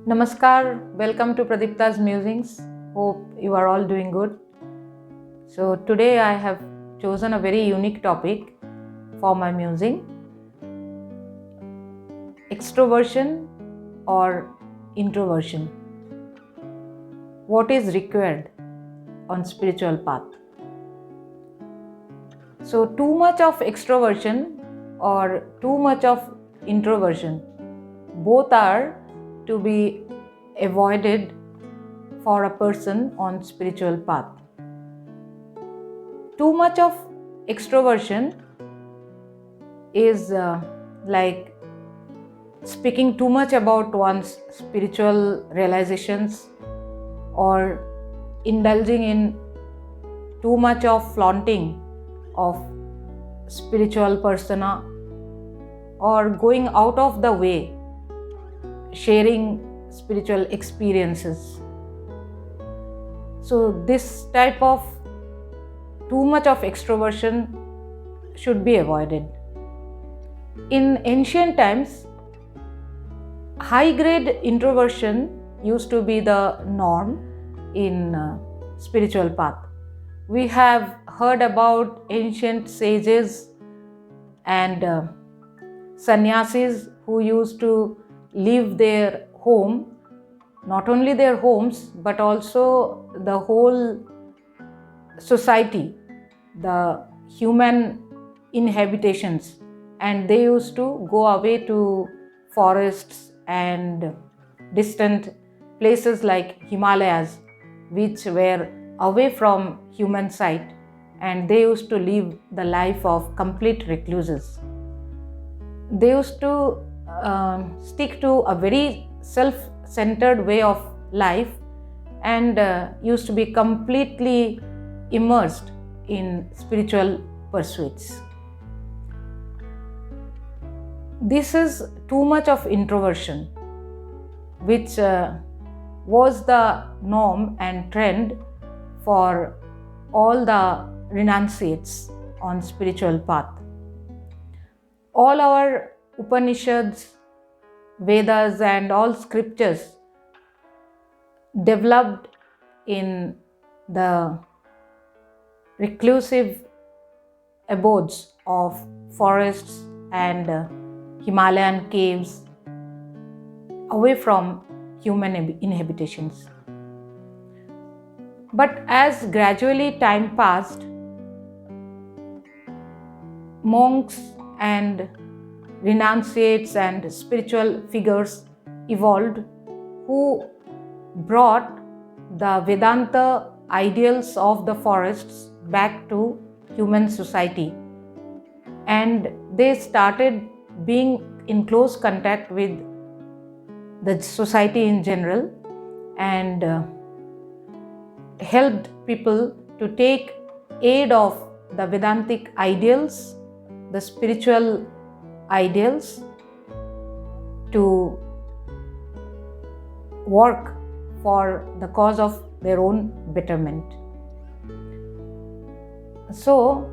Namaskar, welcome to Pradipta's Musings. Hope you are all doing good. So today I have chosen a very unique topic for my musing. Extroversion or introversion. What is required on spiritual path? So too much of extroversion or too much of introversion, both are to be avoided for a person on spiritual path. Too much of extroversion is like speaking too much about one's spiritual realizations or indulging in too much of flaunting of spiritual persona or going out of the way sharing spiritual experiences. So this type of too much of extroversion should be avoided. In ancient times, high-grade introversion used to be the norm in spiritual path. We have heard about ancient sages and sannyasis who used to leave their home, not only their homes but also the whole society, the human inhabitations, and they used to go away to forests and distant places like Himalayas, which were away from human sight, and they used to live the life of complete recluses. They used to stick to a very self-centered way of life and used to be completely immersed in spiritual pursuits. This is too much of introversion, which was the norm and trend for all the renunciates on spiritual path. All our Upanishads, Vedas and all scriptures developed in the reclusive abodes of forests and Himalayan caves away from human inhabitations. But as gradually time passed, monks and renunciates and spiritual figures evolved who brought the Vedanta ideals of the forests back to human society, and they started being in close contact with the society in general and helped people to take aid of the Vedantic ideals, the spiritual ideals, to work for the cause of their own betterment. So,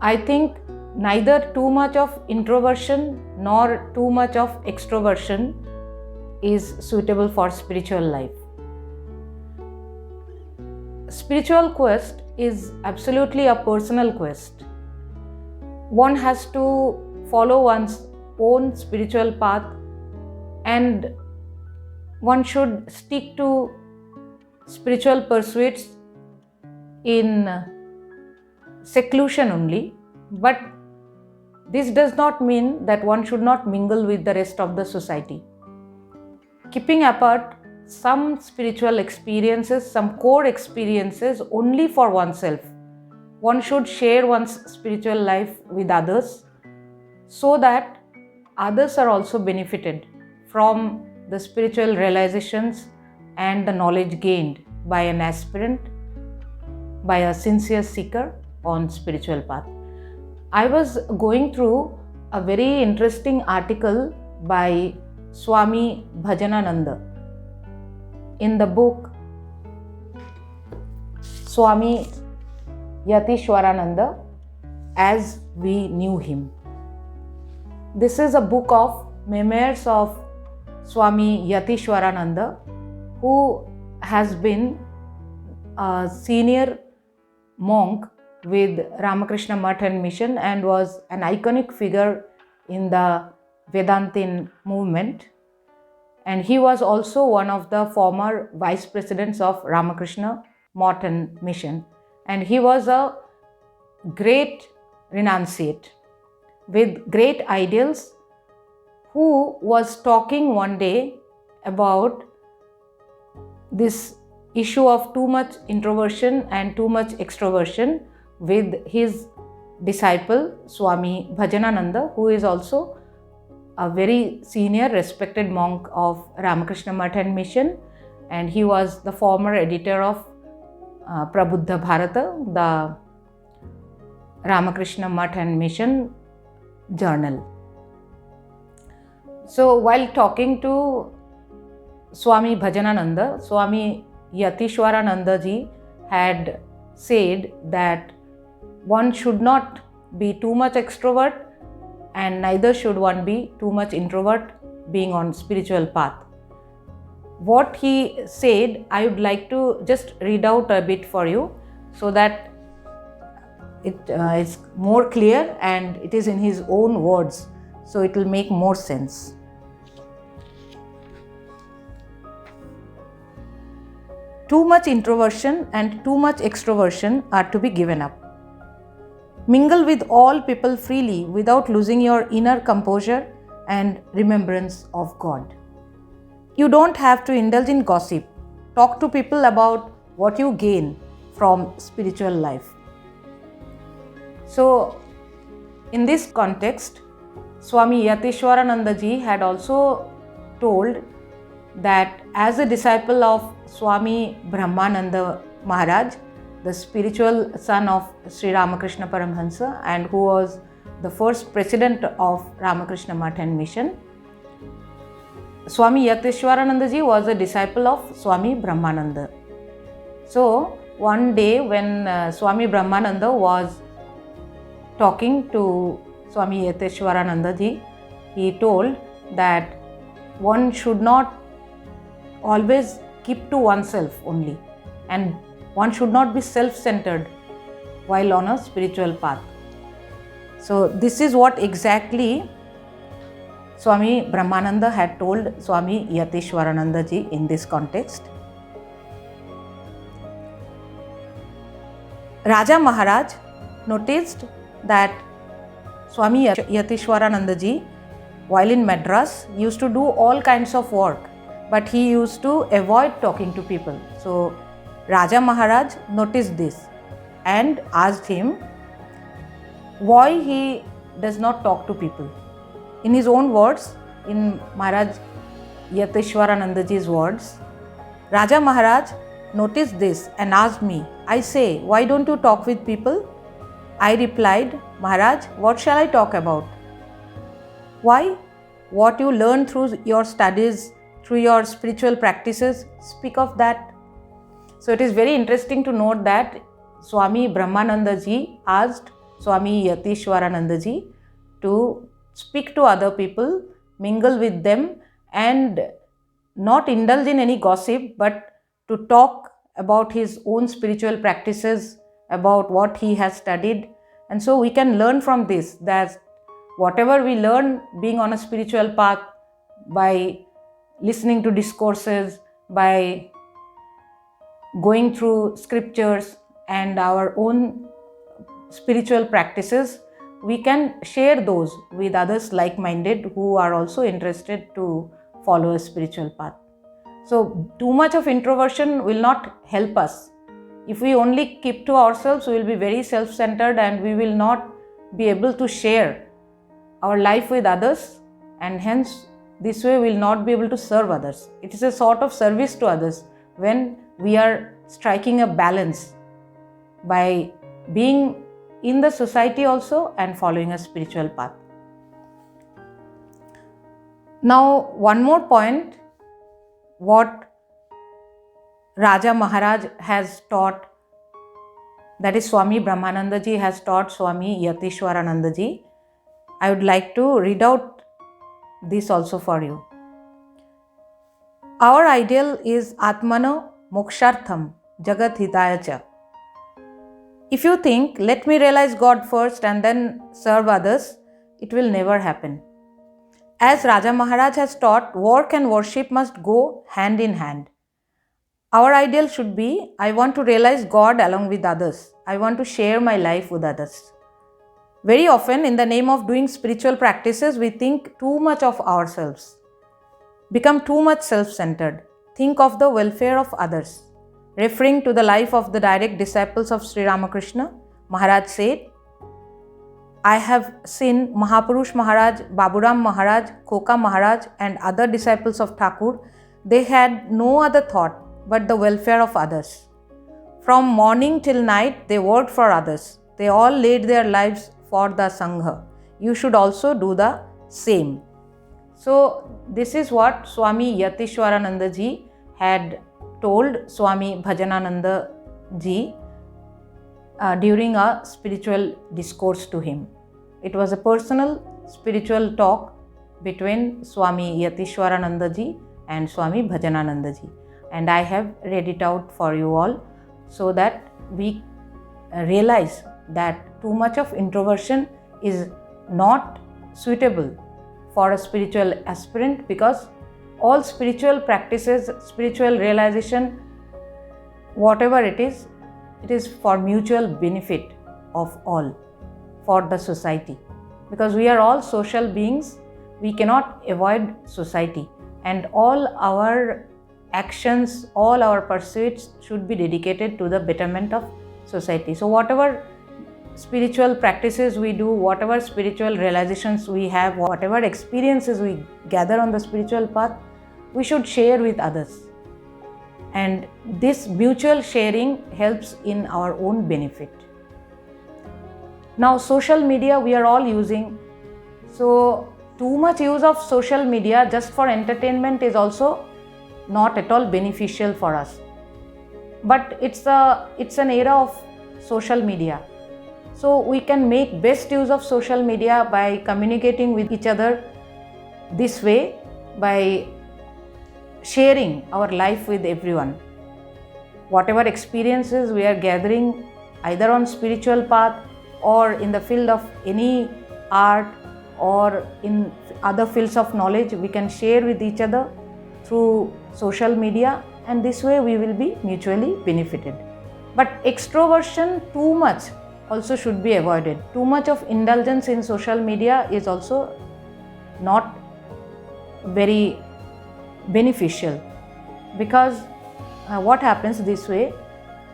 I think neither too much of introversion nor too much of extroversion is suitable for spiritual life. Spiritual quest is absolutely a personal quest. One has to follow one's own spiritual path, and one should stick to spiritual pursuits in seclusion only. But this does not mean that one should not mingle with the rest of the society. Keeping apart some spiritual experiences, some core experiences only for oneself. One should share one's spiritual life with others so that others are also benefited from the spiritual realizations and the knowledge gained by an aspirant, by a sincere seeker on spiritual path. I was going through a very interesting article by Swami Bhajanananda in the book Swami Yatiswarananda, As We Knew Him. This is a book of memoirs of Swami Yatiswarananda, who has been a senior monk with Ramakrishna Math and Mission and was an iconic figure in the Vedantin movement. And he was also one of the former vice presidents of Ramakrishna Math and Mission. And he was a great renunciate with great ideals, who was talking one day about this issue of too much introversion and too much extroversion with his disciple Swami Bhajanananda, who is also a very senior respected monk of Ramakrishna Math and Mission, and he was the former editor of Prabuddha Bharata, the Ramakrishna Math and Mission journal. So while talking to Swami Bhajanananda, Swami Yatiswarananda ji had said that one should not be too much extrovert and neither should one be too much introvert being on spiritual path. What he said, I would like to just read out a bit for you so that it is more clear and it is in his own words, so it will make more sense. Too much introversion and too much extroversion are to be given up. Mingle with all people freely without losing your inner composure and remembrance of God. You don't have to indulge in gossip. Talk to people about what you gain from spiritual life. So, in this context, Swami Yatiswarananda ji had also told that as a disciple of Swami Brahmananda Maharaj, the spiritual son of Sri Ramakrishna Paramhansa and who was the first president of Ramakrishna Math and Mission, Swami Yatiswarananda ji was a disciple of Swami Brahmananda. So one day when Swami Brahmananda was talking to Swami Yatiswarananda ji, he told that one should not always keep to oneself only, and one should not be self-centered while on a spiritual path. So this is what exactly Swami Brahmananda had told Swami Yatiswarananda ji in this context. Raja Maharaj noticed that Swami Yatiswarananda ji, while in Madras, used to do all kinds of work, but he used to avoid talking to people. So Raja Maharaj noticed this and asked him why he does not talk to people. In his own words, in Maharaj Yatiswarananda ji's words, Raja Maharaj noticed this and asked me, I say, why don't you talk with people? I replied, Maharaj, what shall I talk about? Why? What you learn through your studies, through your spiritual practices, speak of that. So it is very interesting to note that Swami Brahmananda ji asked Swami Yatiswarananda ji to speak to other people, mingle with them and not indulge in any gossip, but to talk about his own spiritual practices, about what he has studied. And so we can learn from this, that whatever we learn being on a spiritual path by listening to discourses, by going through scriptures and our own spiritual practices, we can share those with others like-minded who are also interested to follow a spiritual path. So too much of introversion will not help us. If we only keep to ourselves, we will be very self-centered and we will not be able to share our life with others, and hence this way we will not be able to serve others. It is a sort of service to others when we are striking a balance by being in the society also and following a spiritual path. Now, one more point, what Raja Maharaj has taught, that is Swami Brahmananda ji has taught Swami Yatiswarananda ji. I would like to read out this also for you. Our ideal is Atmano Mokshartham Jagat Hitaya Cha. If you think, let me realize God first and then serve others, it will never happen. As Raja Maharaj has taught, work and worship must go hand in hand. Our ideal should be, I want to realize God along with others. I want to share my life with others. Very often, in the name of doing spiritual practices, we think too much of ourselves, become too much self-centered, think of the welfare of others. Referring to the life of the direct disciples of Sri Ramakrishna, Maharaj said, I have seen Mahapurush Maharaj, Baburam Maharaj, Khoka Maharaj and other disciples of Thakur. They had no other thought but the welfare of others. From morning till night, they worked for others. They all laid their lives for the Sangha. You should also do the same. So, this is what Swami Yatiswarananda ji had told Swami Bhajanananda ji during a spiritual discourse to him. It was a personal spiritual talk between Swami Yatiswarananda ji and Swami Bhajanananda ji. And I have read it out for you all so that we realize that too much of introversion is not suitable for a spiritual aspirant, because all spiritual practices, spiritual realization, whatever it is for mutual benefit of all, for the society. Because we are all social beings, we cannot avoid society, and all our actions, all our pursuits should be dedicated to the betterment of society. So whatever spiritual practices we do, whatever spiritual realizations we have, whatever experiences we gather on the spiritual path, we should share with others. And this mutual sharing helps in our own benefit. Now, social media we are all using. So, too much use of social media just for entertainment is also not at all beneficial for us. But it's an era of social media. So, we can make best use of social media by communicating with each other this way, by sharing our life with everyone. Whatever experiences we are gathering either on spiritual path or in the field of any art or in other fields of knowledge, we can share with each other through social media, and this way we will be mutually benefited. But extroversion too much also should be avoided. Too much of indulgence in social media is also not very beneficial, because what happens this way,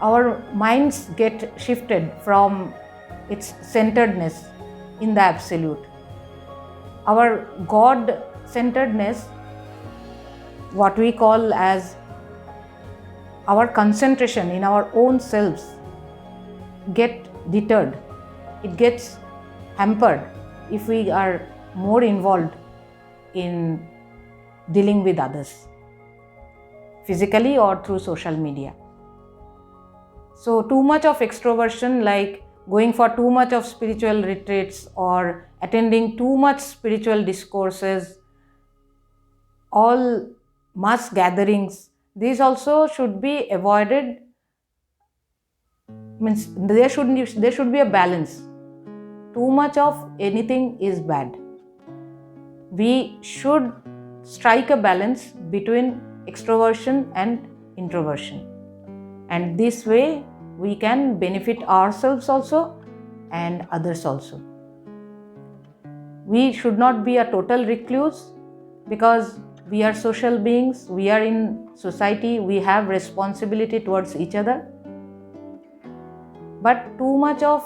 our minds get shifted from its centeredness in the absolute. Our God-centeredness, what we call as our concentration in our own selves, get deterred. It gets hampered if we are more involved in dealing with others, physically or through social media. So too much of extroversion, like going for too much of spiritual retreats or attending too much spiritual discourses, all mass gatherings, these also should be avoided. Means there should be a balance. Too much of anything is bad. We should strike a balance between extroversion and introversion, and this way we can benefit ourselves also and others also. We should not be a total recluse, because we are social beings, we are in society, we have responsibility towards each other. But too much of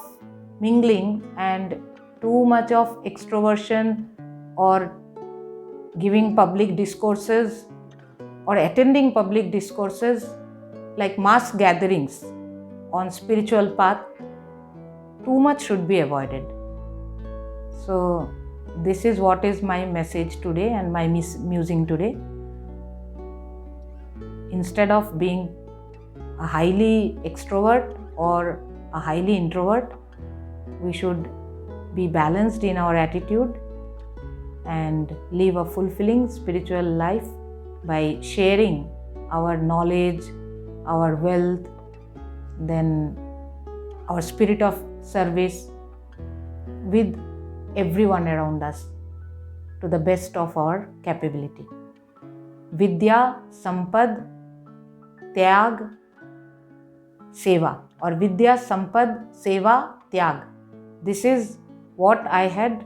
mingling and too much of extroversion or giving public discourses or attending public discourses like mass gatherings on spiritual path, too much should be avoided. So this is what is my message today and my musing today. Instead of being a highly extrovert or a highly introvert, we should be balanced in our attitude and live a fulfilling spiritual life by sharing our knowledge, our wealth, then our spirit of service with everyone around us to the best of our capability. Vidya, Sampad, Tyag, Seva, or Vidya, Sampad, Seva, Tyag. This is what I had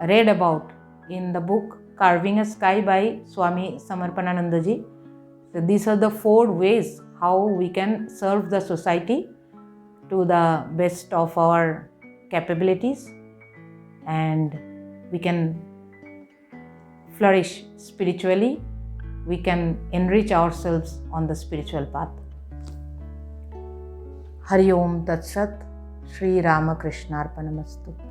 read about in the book Carving a Sky by Swami Samarpanananda ji. So these are the 4 ways how we can serve the society to the best of our capabilities, and we can flourish spiritually, we can enrich ourselves on the spiritual path. Hari Om Tat Sat, Shri Ramakrishna Arpanamastu.